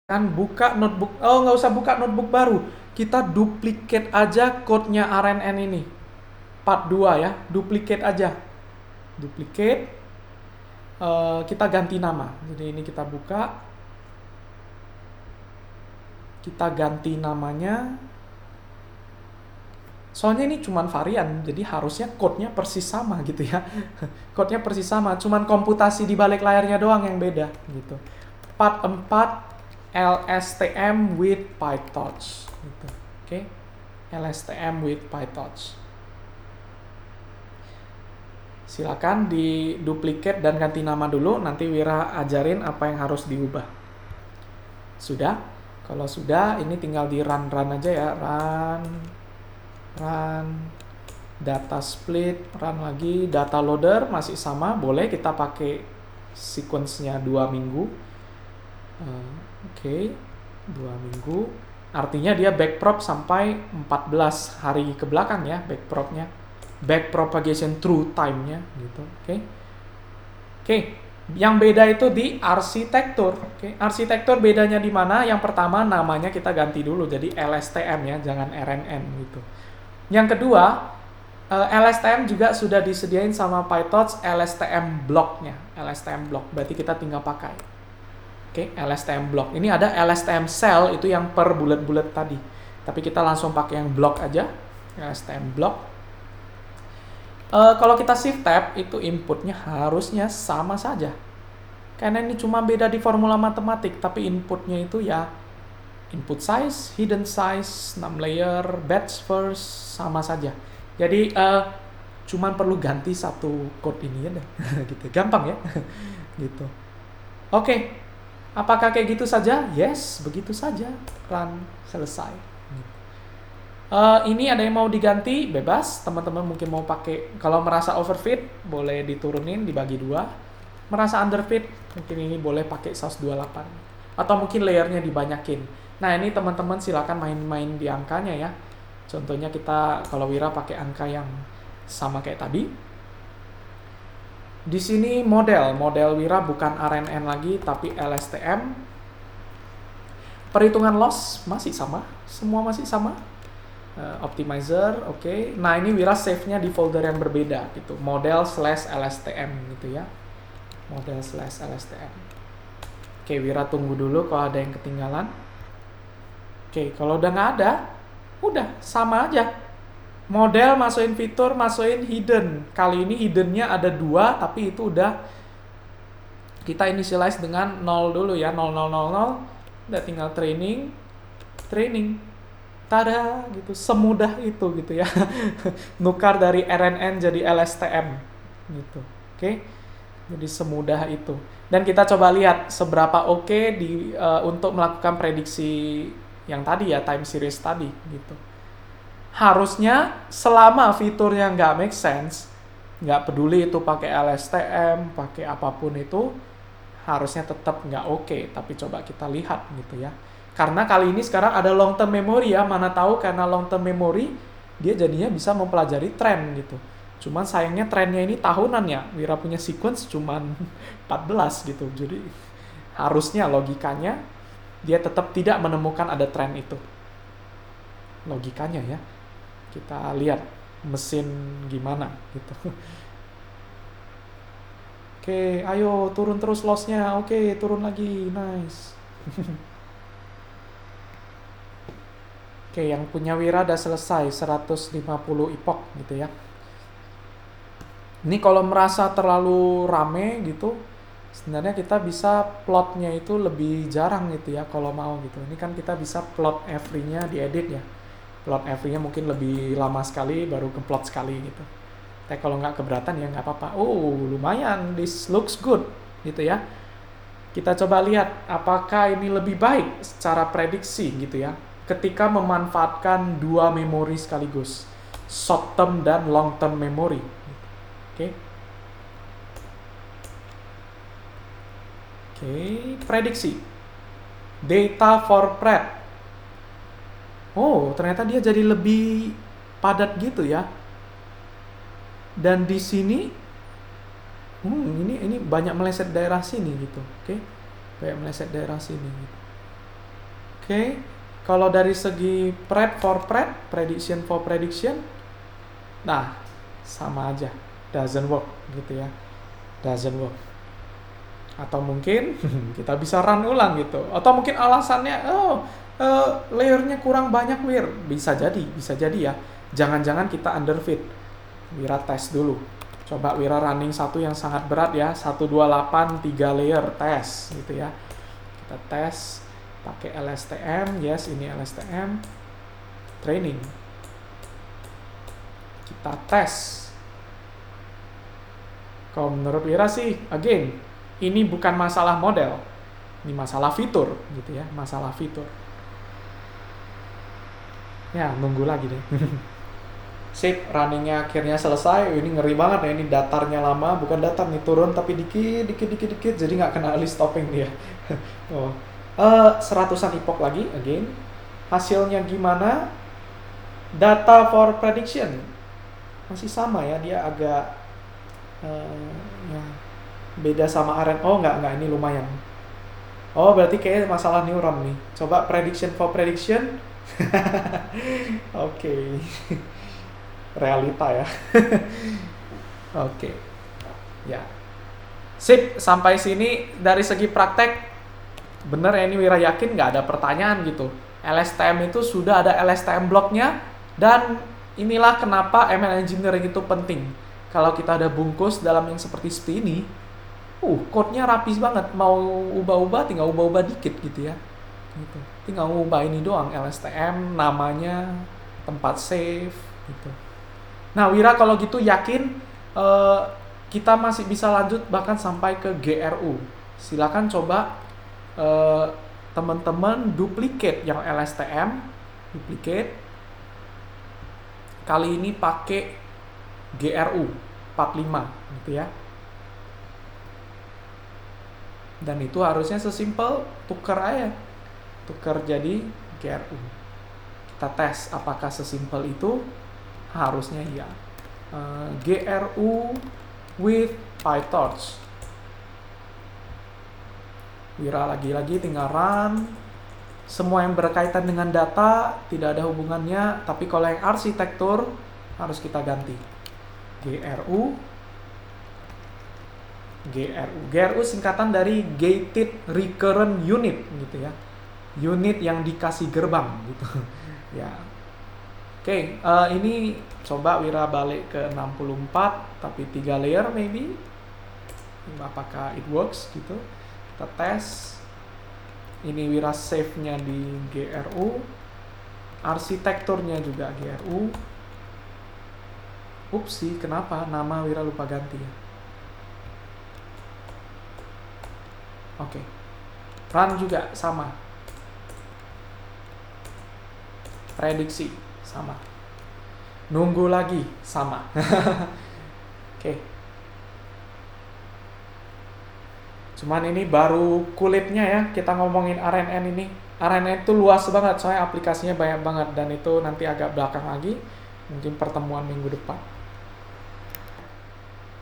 Kan buka notebook, oh nggak usah buka notebook baru, kita duplicate aja code-nya RNN ini, part 2 ya, duplicate aja, duplicate, kita ganti nama. Jadi ini kita buka, kita ganti namanya, soalnya ini cuman varian, jadi harusnya code-nya persis sama gitu ya. Code-nya persis sama, cuman komputasi di balik layarnya doang yang beda gitu. Part 4 LSTM with PyTorch gitu. Oke. LSTM with PyTorch. Silakan di duplicate dan ganti nama dulu, nanti Wira ajarin apa yang harus diubah. Sudah? Kalau sudah, ini tinggal di run aja ya, run data split, run lagi, data loader masih sama, boleh kita pakai sequence-nya 2 minggu. Oke, 2 minggu. Artinya dia backprop sampai 14 hari ke belakang ya, backpropnya. Backpropagation through time-nya gitu. Oke. Yang beda itu di arsitektur. Oke. Arsitektur bedanya di mana? Yang pertama namanya kita ganti dulu jadi LSTM ya, jangan RNN gitu. Yang kedua, LSTM juga sudah disediain sama PyTorch LSTM block-nya. LSTM block, berarti kita tinggal pakai. Oke, LSTM block. Ini ada LSTM cell, itu yang per bulat-bulat tadi. Tapi kita langsung pakai yang block aja. LSTM block. Kalau kita shift tab, itu inputnya harusnya sama saja. Karena ini cuma beda di formula matematik, tapi inputnya itu ya input size, hidden size, 6 layer, batch first, sama saja. Jadi cuman perlu ganti satu code ini ya, gitu. Gampang ya, gitu. Oke, apakah kayak gitu saja? Yes, begitu saja. Run, selesai. Ini ada yang mau diganti, bebas. Teman-teman mungkin mau pakai, kalau merasa overfit, boleh diturunin, dibagi 2. Merasa underfit, mungkin ini boleh pakai saus 28. Atau mungkin layernya dibanyakin. Nah, ini teman-teman silakan main-main di angkanya ya. Contohnya kita, kalau Wira pakai angka yang sama kayak tadi. Di sini model Wira bukan RNN lagi, tapi LSTM. Perhitungan loss masih sama, semua masih sama. Optimizer, oke. Nah, ini Wira save-nya di folder yang berbeda gitu. Model/LSTM gitu ya. Model/LSTM. Oke, Wira tunggu dulu kalau ada yang ketinggalan. Oke, kalau udah nggak ada, udah sama aja. Model masukin fitur, masukin hidden. Kali ini hidden-nya ada 2, tapi itu udah kita initialize dengan 0 dulu ya, 0000. Udah tinggal training. Tada, gitu, semudah itu gitu ya. Nukar dari RNN jadi LSTM gitu. Oke. Jadi semudah itu. Dan kita coba lihat seberapa oke untuk melakukan prediksi yang tadi ya, time series tadi gitu. Harusnya selama fiturnya nggak make sense, nggak peduli itu pakai LSTM, pakai apapun itu, harusnya tetap nggak oke. Tapi coba kita lihat gitu ya. Karena kali ini sekarang ada long term memory ya, mana tahu karena long term memory dia jadinya bisa mempelajari tren gitu. Cuman sayangnya trennya ini tahunan ya, Wira punya sequence cuman 14 gitu. Jadi harusnya logikanya dia tetap tidak menemukan ada tren itu. Logikanya ya. Kita lihat mesin gimana gitu. Oke, ayo turun terus loss-nya. Oke, turun lagi. Nice. Oke, yang punya Wira udah selesai 150 epoch gitu ya. Ini kalau merasa terlalu rame gitu, sebenarnya kita bisa plotnya itu lebih jarang gitu ya kalau mau gitu. Ini kan kita bisa plot every-nya diedit ya. Plot every-nya mungkin lebih lama sekali baru ke plot sekali gitu. Tapi kalau nggak keberatan ya nggak apa-apa. Oh, lumayan, this looks good gitu ya. Kita coba lihat apakah ini lebih baik secara prediksi gitu ya, ketika memanfaatkan 2 memori sekaligus, short term dan long term memory. Oke. Prediksi. Data for pred. Oh, ternyata dia jadi lebih padat gitu ya. Dan di sini ini banyak meleset daerah sini gitu. Oke. Banyak meleset daerah sini gitu. Oke, kalau dari segi pred for pred, prediction for prediction, nah sama aja, doesn't work gitu ya, doesn't work. Atau mungkin kita bisa run ulang gitu, atau mungkin alasannya, layernya kurang banyak wir, bisa jadi ya, jangan-jangan kita underfit. Wira tes dulu, coba Wira running satu yang sangat berat ya, 128 3 layer tes gitu ya, kita tes pakai LSTM. Yes, ini LSTM training, kita tes. Kalau menurut Wira sih, again, ini bukan masalah model, ini masalah fitur gitu ya, masalah fitur. Ya, nunggu lagi deh. Sip, runningnya akhirnya selesai. Ini ngeri banget ya, ini datarnya lama, bukan datar nih, turun tapi dikit, jadi nggak kena early stopping dia. Oh. 100-an epoch lagi, again. Hasilnya gimana? Data for prediction masih sama ya, dia agak ya, beda sama RN. Oh nggak, ini lumayan. Oh berarti kayak masalah neuron nih. Coba prediction for prediction. Oke. Realita ya. Oke. Ya. Sip, sampai sini dari segi praktek bener ya, ini Wira yakin nggak ada pertanyaan gitu. LSTM itu sudah ada LSTM blocknya, dan inilah kenapa ML Engineering itu penting. Kalau kita ada bungkus dalam yang seperti ini, code-nya rapih banget. Mau ubah-ubah, tinggal ubah-ubah dikit gitu ya. Gitu. Tinggal ubah ini doang, LSTM, namanya, tempat save, gitu. Nah, Wira kalau gitu yakin kita masih bisa lanjut bahkan sampai ke GRU. Silakan coba teman-teman duplicate yang LSTM, duplicate. Kali ini pakai GRU 45 gitu ya. Dan itu harusnya sesimpel tukar aja. Tukar jadi GRU. Kita tes apakah sesimpel itu. Harusnya iya. GRU with PyTorch. Wira lagi-lagi tinggal run. Semua yang berkaitan dengan data tidak ada hubungannya, tapi kalau yang arsitektur harus kita ganti. GRU singkatan dari Gated Recurrent Unit gitu ya. Unit yang dikasih gerbang gitu. Ya. Oke, ini coba Wira balik ke 64 tapi 3 layer maybe. Apakah it works gitu. Kita tes. Ini Wira save-nya di GRU. Arsitekturnya juga GRU. Upsi, kenapa nama Wira lupa ganti ya? Oke. Run juga sama. Prediksi sama. Nunggu lagi sama. Oke. Cuman ini baru kulitnya ya, kita ngomongin RNN ini. RNN itu luas banget, soalnya aplikasinya banyak banget, dan itu nanti agak belakang lagi, mungkin pertemuan minggu depan.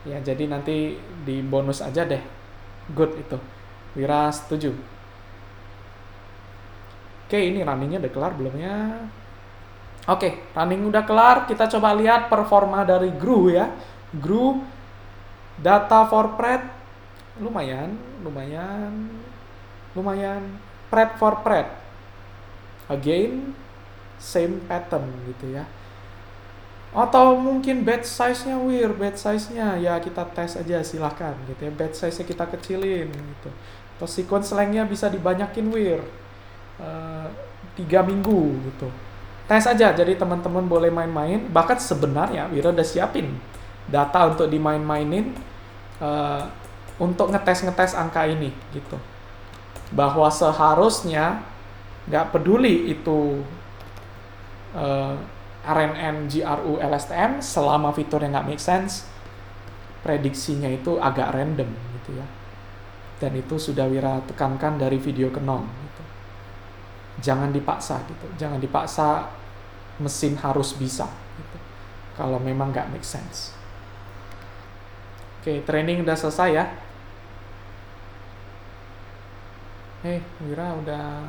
Ya, jadi nanti di bonus aja deh. Good itu. Wira setuju. Oke, ini runningnya udah kelar belum ya? Oke, running udah kelar. Kita coba lihat performa dari GRU ya. GRU data for pred lumayan. Pred for pred. Again, same pattern gitu ya. Atau mungkin batch size-nya batch size-nya ya kita tes aja silahkan gitu ya. Batch size-nya kita kecilin gitu. Atau sequence length-nya bisa dibanyakin 3 minggu gitu. Tes aja, jadi teman-teman boleh main-main. Bahkan sebenarnya Wira udah siapin data untuk dimain-mainin untuk ngetes angka ini gitu. Bahwa seharusnya nggak peduli itu RNN, GRU, LSTM, selama fiturnya nggak make sense, prediksinya itu agak random gitu ya. Dan itu sudah Wira tekankan dari video ke 0 gitu. Jangan dipaksa gitu, jangan dipaksa mesin harus bisa gitu. Kalau memang nggak make sense. Oke, training udah selesai ya. Wira udah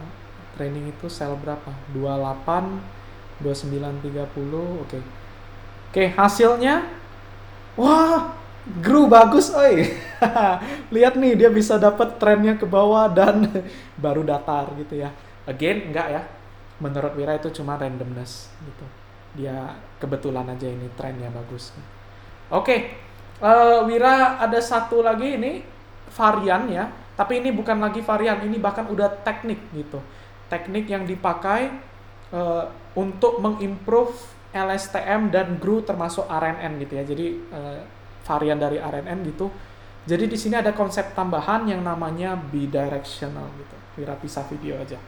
training itu sel berapa? 28, 29, 30, oke. Oke, hasilnya, wah, Gru bagus, oi. Lihat nih, dia bisa dapat trennya ke bawah dan baru datar gitu ya. Again, enggak ya. Menurut Wira itu cuma randomness gitu. Dia kebetulan aja ini trennya bagus. Oke, Wira ada satu lagi ini varian ya. Tapi ini bukan lagi varian, ini bahkan udah teknik gitu. Teknik yang dipakai untuk mengimprove LSTM dan GRU termasuk RNN gitu ya. Jadi varian dari RNN gitu. Jadi di sini ada konsep tambahan yang namanya bidirectional gitu. Wira pisah video aja.